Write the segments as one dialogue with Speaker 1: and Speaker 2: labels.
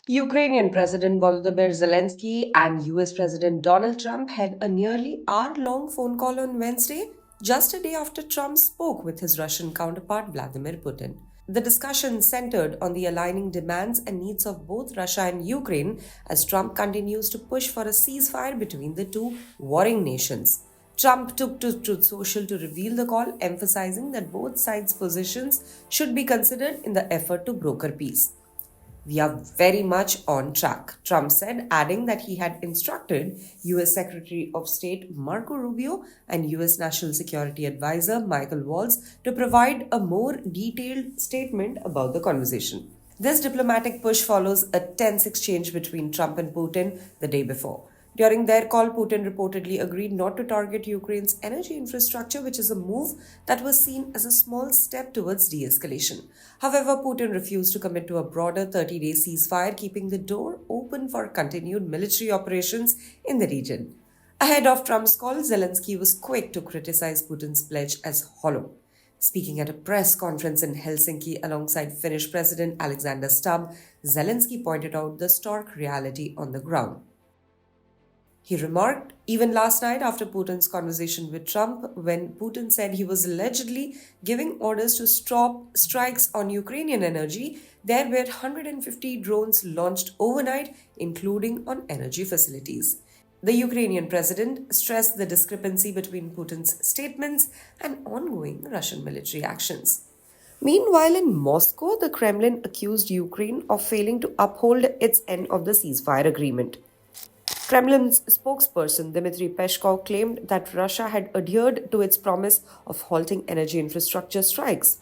Speaker 1: Ukrainian President Volodymyr Zelensky and US President Donald Trump had a nearly hour-long phone call on Wednesday, just a day after Trump spoke with his Russian counterpart Vladimir Putin. The discussion centered on the aligning demands and needs of both Russia and Ukraine as Trump continues to push for a ceasefire between the two warring nations. Trump took to Truth Social to reveal the call, emphasizing that both sides' positions should be considered in the effort to broker peace. We are very much on track, Trump said, adding that he had instructed US Secretary of State Marco Rubio and US National Security Advisor Michael Waltz to provide a more detailed statement about the conversation. This diplomatic push follows a tense exchange between Trump and Putin the day before. During their call, Putin reportedly agreed not to target Ukraine's energy infrastructure, which is a move that was seen as a small step towards de escalation. However, Putin refused to commit to a broader 30-day ceasefire, keeping the door open for continued military operations in the region. Ahead of Trump's call, Zelensky was quick to criticize Putin's pledge as hollow. Speaking at a press conference in Helsinki alongside Finnish President Alexander Stubb, Zelensky pointed out the stark reality on the ground. He remarked, even last night after Putin's conversation with Trump, when Putin said he was allegedly giving orders to stop strikes on Ukrainian energy, there were 150 drones launched overnight, including on energy facilities. The Ukrainian president stressed the discrepancy between Putin's statements and ongoing Russian military actions. Meanwhile, in Moscow, the Kremlin accused Ukraine of failing to uphold its end of the ceasefire agreement. Kremlin's spokesperson Dmitry Peskov claimed that Russia had adhered to its promise of halting energy infrastructure strikes.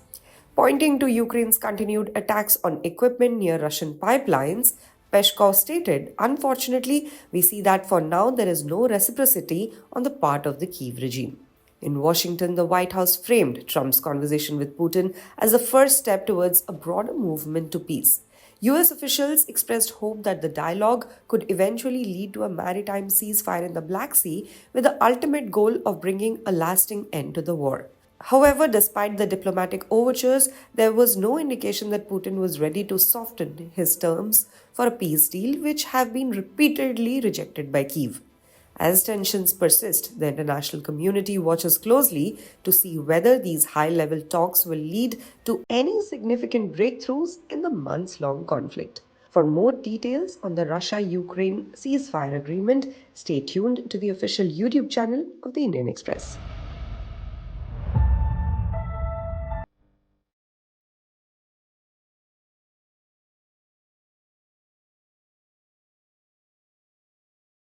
Speaker 1: Pointing to Ukraine's continued attacks on equipment near Russian pipelines, Peskov stated, "Unfortunately, we see that for now there is no reciprocity on the part of the Kyiv regime." In Washington, the White House framed Trump's conversation with Putin as the first step towards a broader movement to peace. US officials expressed hope that the dialogue could eventually lead to a maritime ceasefire in the Black Sea with the ultimate goal of bringing a lasting end to the war. However, despite the diplomatic overtures, there was no indication that Putin was ready to soften his terms for a peace deal, which have been repeatedly rejected by Kyiv. As tensions persist, the international community watches closely to see whether these high level talks will lead to any significant breakthroughs in the months long conflict. For more details on the Russia Ukraine ceasefire agreement, stay tuned to the official YouTube channel of the Indian Express.